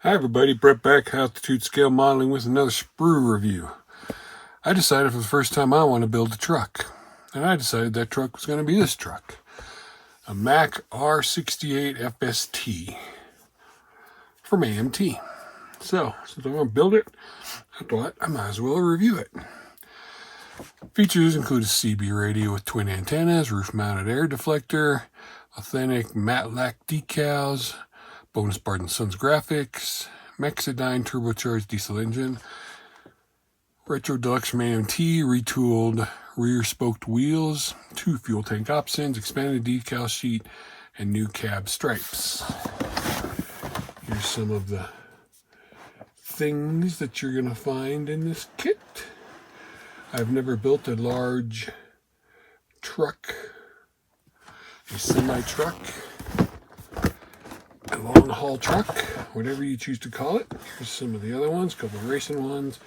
Hi everybody, Brett back, Altitude Scale Modeling with another Sprue review. I decided for the first time I want to build a truck. And I decided that truck was going to be this truck. A Mack R68 FST from AMT. So, since I'm going to build it, I thought I might as well review it. Features include a CB radio with twin antennas, roof-mounted air deflector, authentic matte lack decals, bonus Bard & Sons graphics, Mexidine turbocharged diesel engine, retro deluxe from AMT, retooled rear spoked wheels, 2 fuel tank options, expanded decal sheet, and new cab stripes. Here's some of the things that you're going to find in this kit. I've never built a large truck, a semi-truck, a long-haul truck, whatever you choose to call it. Here's some of the other ones, a couple of racing ones,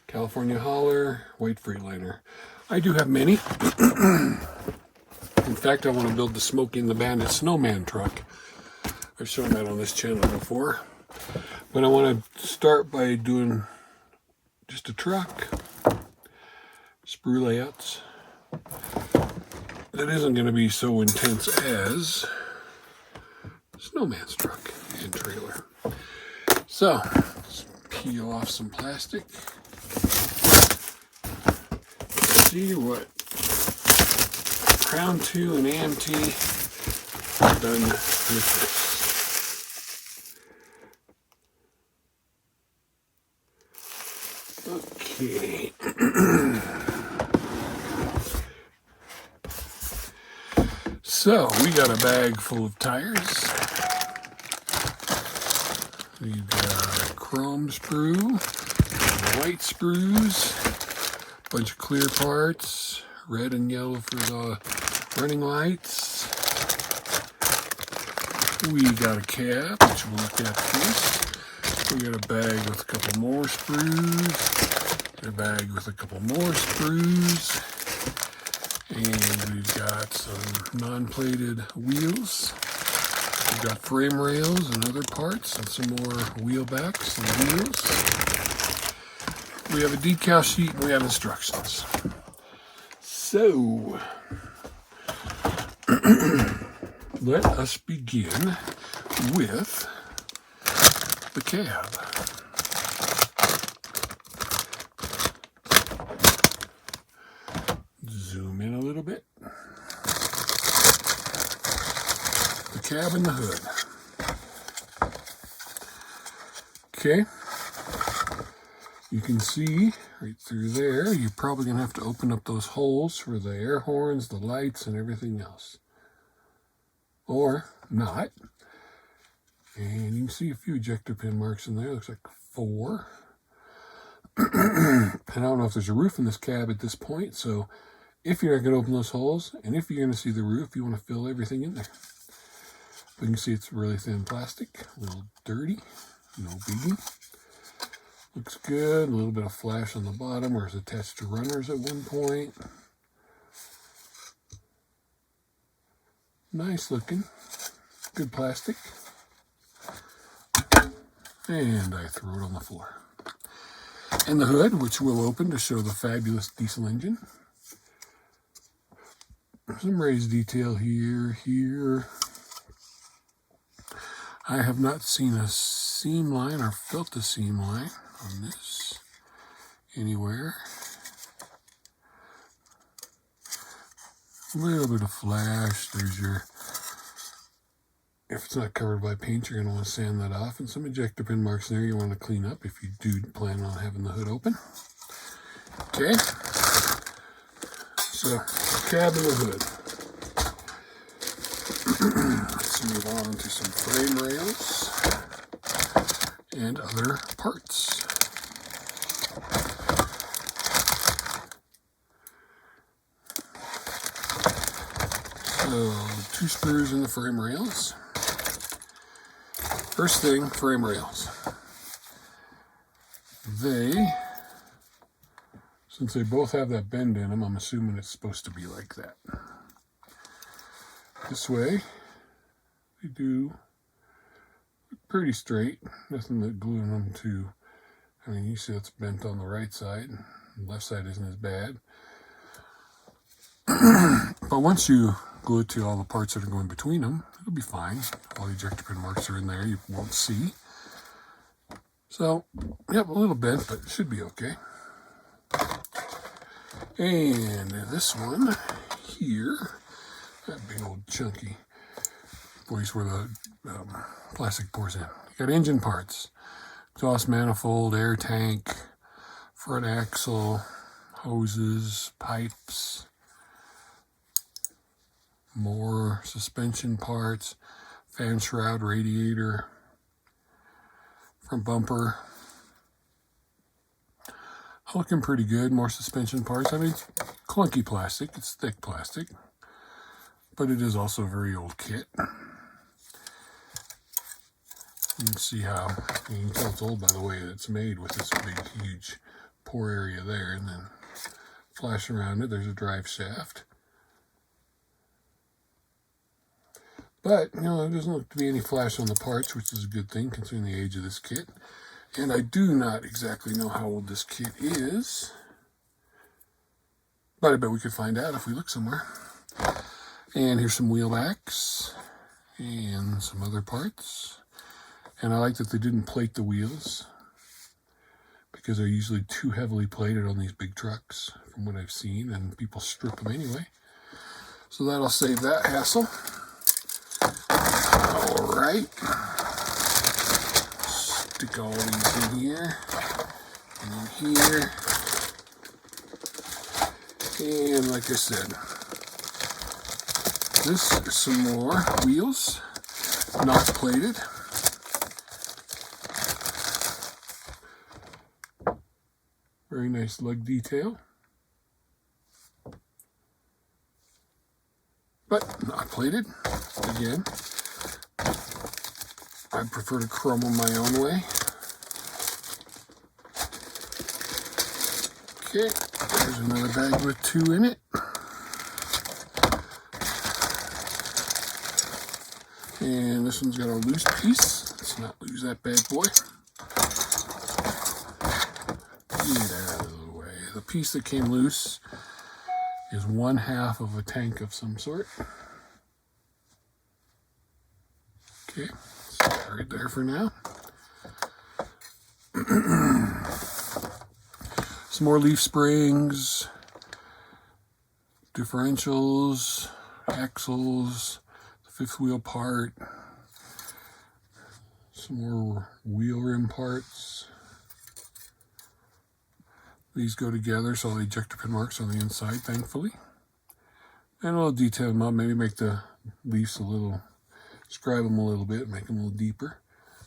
California Hauler, white Freightliner. I do have many. In fact, I want to build the Smokey and the Bandit Snowman truck. I've shown that on this channel before. But I want to start by doing just a truck, sprue layouts. That isn't going to be so intense as Snowman's truck and trailer. So, let's peel off some plastic. Let's see what Crown 2 and AMT have done with this. Okay. So, we got a bag full of tires. We've got chrome sprue, white sprues, a bunch of clear parts, red and yellow for the running lights. We got a cab, which we'll look at first. We got a bag with a couple more sprues, a bag with a couple more sprues, and we've got some non-plated wheels. We've got frame rails and other parts and some more wheel backs and wheels. We have a decal sheet and we have instructions. So, let us begin with the cab. Zoom in a little bit. The cab and the hood. Okay. You can see right through there, you're probably going to have to open up those holes for the air horns, the lights, and everything else. Or not. And you can see a few ejector pin marks in there. Looks like 4. And I don't know if there's a roof in this cab at this point, so if you're not going to open those holes, and if you're going to see the roof, you want to fill everything in there. But you can see it's really thin plastic, a little dirty, no biggie. Looks good, a little bit of flash on the bottom where it's attached to runners at one point. Nice looking, good plastic. And I throw it on the floor. And the hood, which we'll open to show the fabulous diesel engine. Some raised detail here. I have not seen a seam line or felt a seam line on this anywhere. A little bit of flash. There's your, if it's not covered by paint, you're going to want to sand that off. And some ejector pin marks there you want to clean up if you do plan on having the hood open. Okay. So, cab and the hood. Let's move on to some frame rails and other parts. So, 2 sprues in the frame rails. First thing, frame rails. Since they both have that bend in them, I'm assuming it's supposed to be like that. This way, they do pretty straight. Nothing that gluing them to. I mean, you see it's bent on the right side. The left side isn't as bad. But once you glue it to all the parts that are going between them, it'll be fine. All the ejector pin marks are in there. You won't see. So, yep, a little bent, but it should be okay. And this one here, that big old chunky place where the plastic pours in. You got engine parts, exhaust manifold, air tank, front axle, hoses, pipes, more suspension parts, fan shroud, radiator, front bumper. Looking pretty good. More suspension parts. I mean, it's clunky plastic. It's thick plastic. But it is also a very old kit. You can see how, you can tell it's old by the way that it's made with this big, huge pour area there. And then flash around it, there's a drive shaft. But, you know, there doesn't look to be any flash on the parts, which is a good thing considering the age of this kit. And I do not exactly know how old this kit is, but I bet we could find out if we look somewhere. And here's some wheel backs and some other parts. And I like that they didn't plate the wheels because they're usually too heavily plated on these big trucks from what I've seen, and people strip them anyway. So that'll save that hassle. All right. Stick all these in here, and in here, and like I said, this is some more wheels, not plated. Very nice lug detail, but not plated. Again, I prefer to chrome them my own way. Okay, there's another bag with 2 in it. And this one's got a loose piece. Let's not lose that bad boy. Get out of the way. The piece that came loose is 1/2 of a tank of some sort. Okay. Right there for now. Some more leaf springs, differentials, axles, the 5th wheel part, some more wheel rim parts. These go together, so all the ejector pin marks on the inside, thankfully. And we'll detail them up, maybe make the leaves a little, scribe them a little bit, make them a little deeper.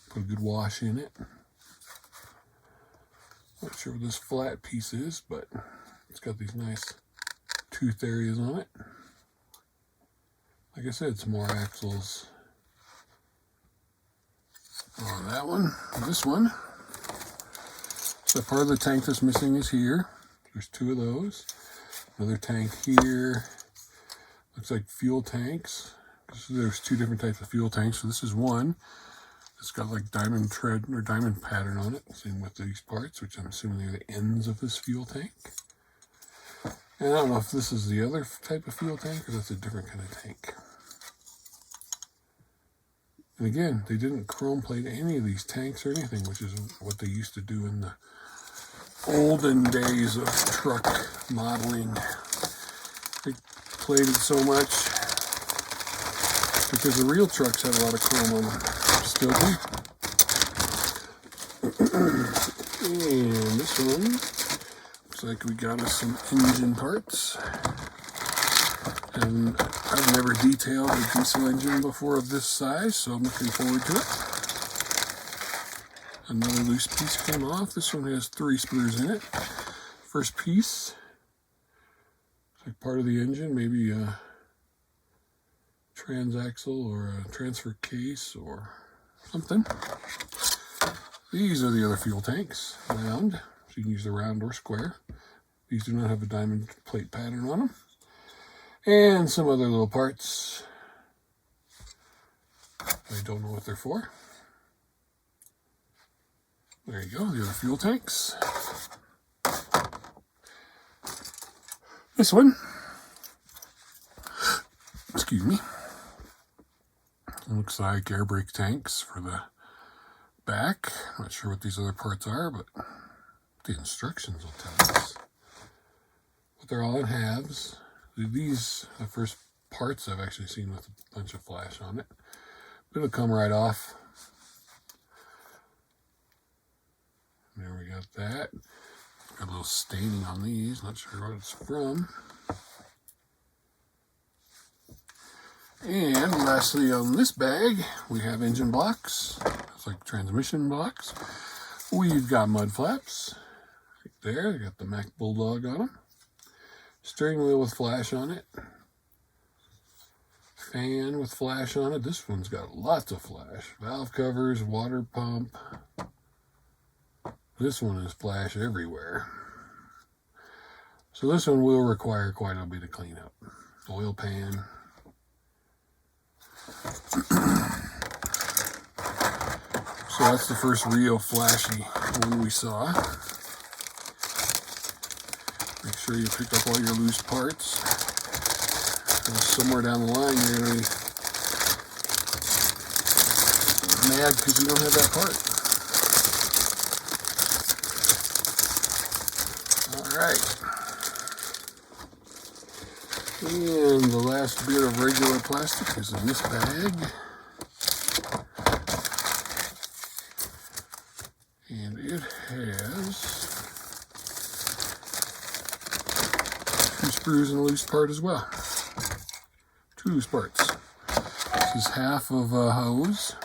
Put a good wash in it. Not sure what this flat piece is, but it's got these nice tooth areas on it. Like I said, some more axles on that one. This one. So part of the tank that's missing is here. There's 2 of those. Another tank here. Looks like fuel tanks. There's 2 different types of fuel tanks. So this is one. It's got like diamond tread or diamond pattern on it. Same with these parts, which I'm assuming are the ends of this fuel tank. And I don't know if this is the other type of fuel tank or that's a different kind of tank. And again, they didn't chrome plate any of these tanks or anything, which is what they used to do in the olden days of truck modeling. They plated so much because the real trucks had a lot of chrome on them. Still do. And this one looks like we got us some engine parts. And I've never detailed a diesel engine before of this size, so I'm looking forward to it. Another loose piece came off. This one has 3 sprues in it. First piece, it's like part of the engine, maybe a transaxle or a transfer case or something. These are the other fuel tanks, round, so you can use the round or square. These do not have a diamond plate pattern on them. And some other little parts. I don't know what they're for. There you go, the other fuel tanks. This one, excuse me, looks like air brake tanks for the back. Not sure what these other parts are, but the instructions will tell us. But they're all in halves. These are the first parts I've actually seen with a bunch of flash on it. But it'll come right off. There we got that. Got a little staining on these, not sure what it's from. And lastly on this bag, we have engine blocks. It's like transmission blocks. We've got mud flaps. Right there, they got the Mack Bulldog on them. Steering wheel with flash on it. Fan with flash on it. This one's got lots of flash. Valve covers, water pump. This one is flash everywhere. So this one will require quite a bit of cleanup. Oil pan. So that's the first real flashy one we saw. Make sure you pick up all your loose parts. And somewhere down the line you're going to be mad because you don't have that part. Alright. And the last bit of regular plastic is in this bag. And it has 2 screws and a loose part as well. 2 loose parts. This is half of a hose.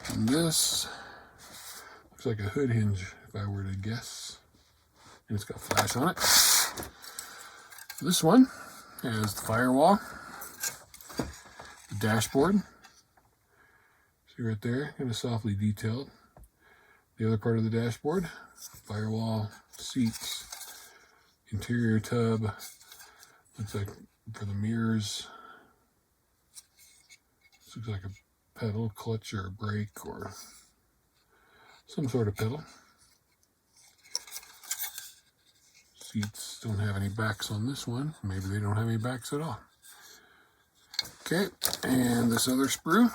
And this looks like a hood hinge, if I were to guess. And it's got flash on it. This one has the firewall, the dashboard. See right there, kind of softly detailed. The other part of the dashboard, firewall, seats, interior tub. Looks like for the mirrors. This looks like a pedal, clutch, or a brake, or some sort of pedal. Seats don't have any backs on this one. Maybe they don't have any backs at all. Okay, and this other sprue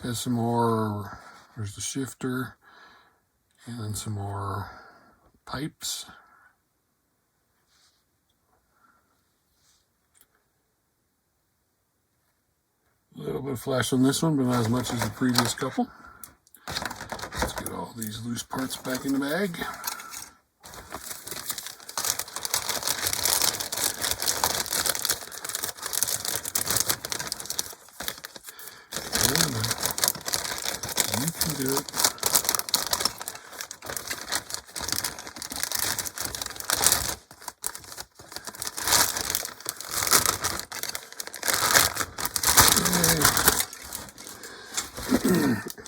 has some more. There's the shifter, and then some more pipes. A little bit of flash on this one, but not as much as the previous couple. Let's get all these loose parts back in the bag. You can do it.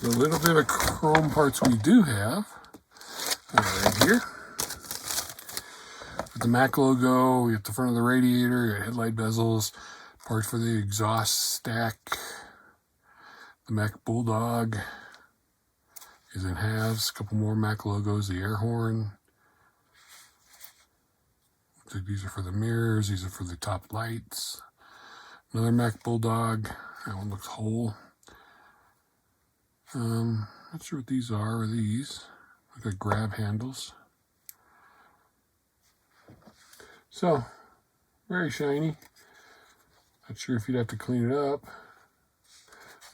The little bit of chrome parts we do have are right here. With the Mack logo, we have the front of the radiator, your headlight bezels, parts for the exhaust stack. The Mack Bulldog is in halves. A couple more Mack logos. The air horn. Looks like these are for the mirrors. These are for the top lights. Another Mack Bulldog. That one looks whole. Not sure what these are. These look like grab handles. So, very shiny. Not sure if you'd have to clean it up.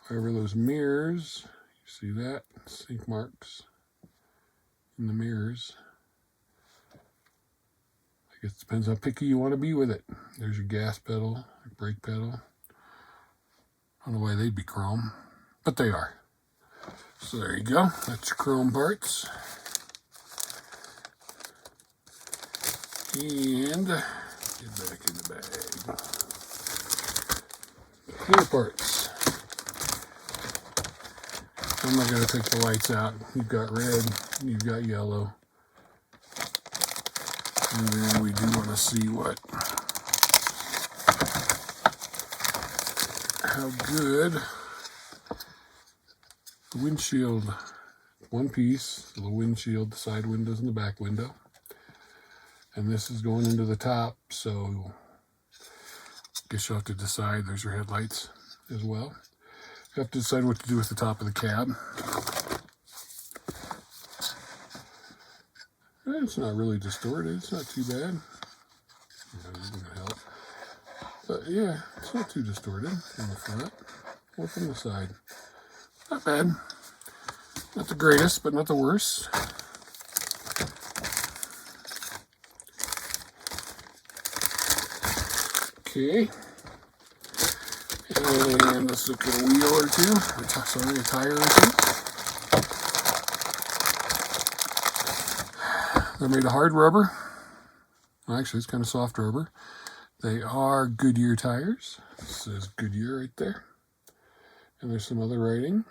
However, those mirrors, you see that? Sink marks in the mirrors. I guess it depends how picky you want to be with it. There's your gas pedal, your brake pedal. I don't know why they'd be chrome, but they are. So there you go. That's your chrome parts. And get back in the bag. Clear parts. I'm not going to take the lights out. You've got red, you've got yellow. And then we do want to see how good the windshield one piece, the windshield, the side windows, and the back window. And this is going into the top, so I guess you'll have to decide. There's your headlights as well. You have to decide what to do with the top of the cab. It's not really distorted. It's not too bad. That isn't going to help. But yeah, it's not too distorted from the front or from the side. Not bad. Not the greatest, but not the worst. Okay. And let's look at a wheel or two. Sorry, a tire or two. They're made of hard rubber. Well, actually, it's kind of soft rubber. They are Goodyear tires. It says Goodyear right there. And there's some other writing,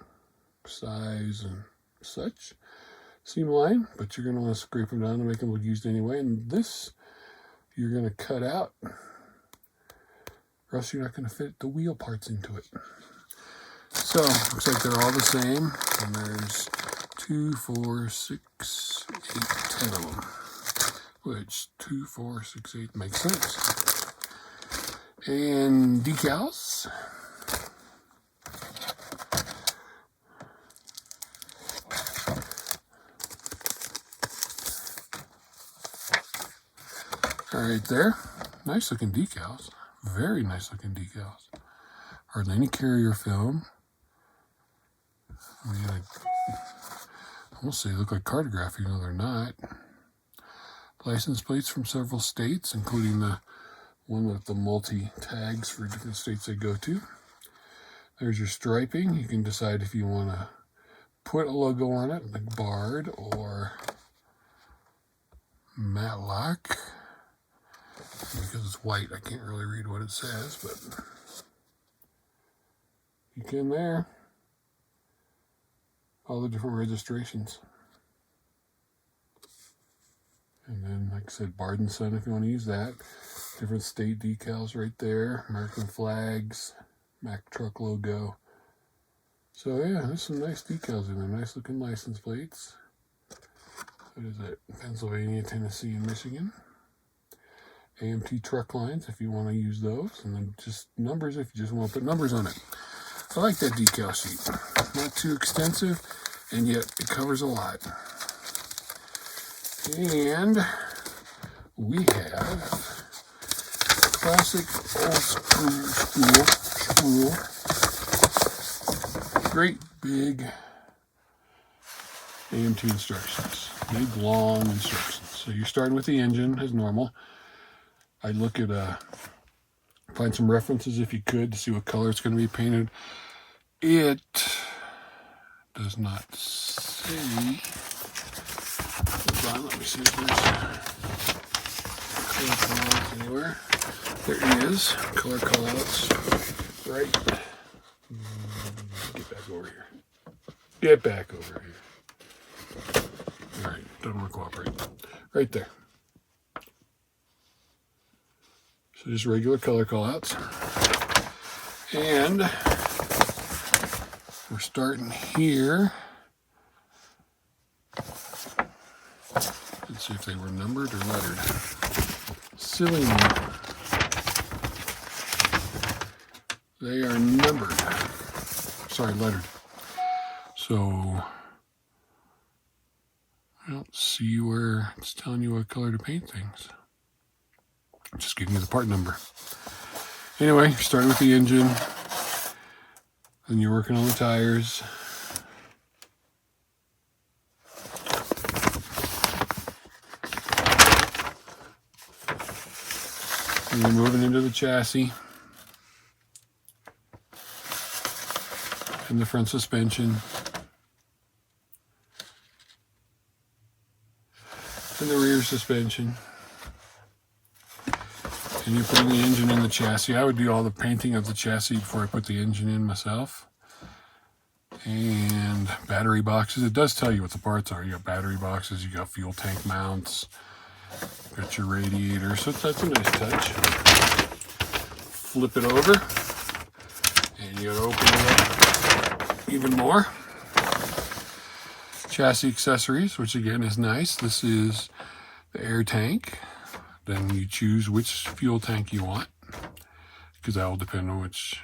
size and such. Seam line, but you're going to want to scrape them down to make them look used anyway. And this, you're going to cut out, or else you're not going to fit the wheel parts into it. So, looks like they're all the same. And there's 2, 4, 6, 8, 10 of them. Which 2, 4, 6, 8 makes sense. And decals. Right there. Nice looking decals. Very nice looking decals. Hardly any carrier film. I mean, I almost say they look like cartography, no they're not. License plates from several states, including the one with the multi-tags for different states they go to. There's your striping. You can decide if you want to put a logo on it, like Bard or Matlock. Because it's white, I can't really read what it says, but you can there. All the different registrations. And then, like I said, Bard and Son, if you want to use that. Different state decals right there. American flags, Mack truck logo. So yeah, there's some nice decals in there. Nice looking license plates. What is it? Pennsylvania, Tennessee, and Michigan. AMT truck lines if you want to use those. And then just numbers if you just want to put numbers on it. I like that decal sheet. Not too extensive, and yet it covers a lot. And we have classic old Sprue. Great big AMT instructions. Big long instructions. So you're starting with the engine as normal. I'd look at find some references if you could to see what color it's going to be painted. It does not say. Hold on, let me see if there's color callouts anywhere. There is color callouts right. Get back over here. Get back over here. All right, doesn't want to cooperate. Right there. So just regular color callouts. And we're starting here. Let's see if they were numbered or lettered. Silly me. They are numbered. Sorry, lettered. So I don't see where it's telling you what color to paint things. I'm just giving you the part number. Anyway, you're starting with the engine. Then you're working on the tires. And you're moving into the chassis. And the front suspension. And the rear suspension. And you're putting the engine in the chassis. I would do all the painting of the chassis before I put the engine in myself. And battery boxes. It does tell you what the parts are. You got battery boxes, you got fuel tank mounts, you got your radiator. So that's a nice touch. Flip it over. And you gotta open it up even more. chassis accessories, which again is nice. This is the air tank. Then you choose which fuel tank you want, because that will depend on which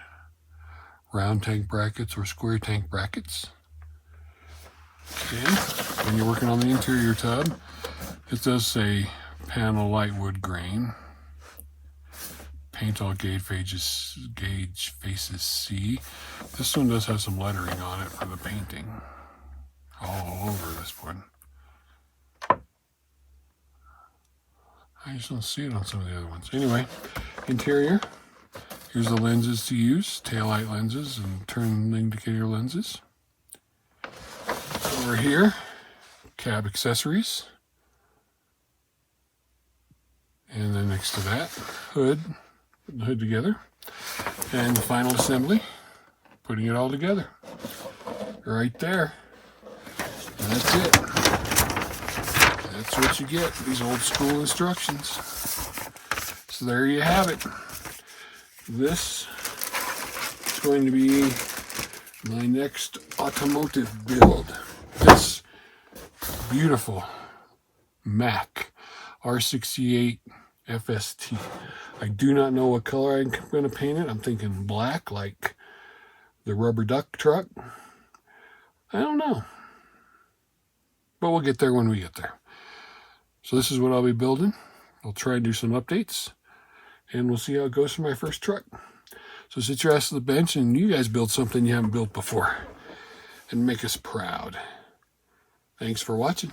round tank brackets or square tank brackets. Okay, when you're working on the interior tub, it does say panel light wood grain. Paint all gauge faces C. This one does have some lettering on it for the painting. All over this one. I just don't see it on some of the other ones. Anyway, interior. Here's the lenses to use. Taillight lenses and turn indicator lenses. Over here, cab accessories. And then next to that, hood. Putting the hood together. And the final assembly. Putting it all together. Right there. And that's it. That's what you get. These old school instructions. So there you have it. This is going to be my next automotive build. This beautiful Mack R68 FST. I do not know what color I'm going to paint it. I'm thinking black, like the rubber duck truck. I don't know. But we'll get there when we get there. So this is what I'll be building. I'll try and do some updates. And we'll see how it goes for my first truck. So sit your ass to the bench and you guys build something you haven't built before. And make us proud. Thanks for watching.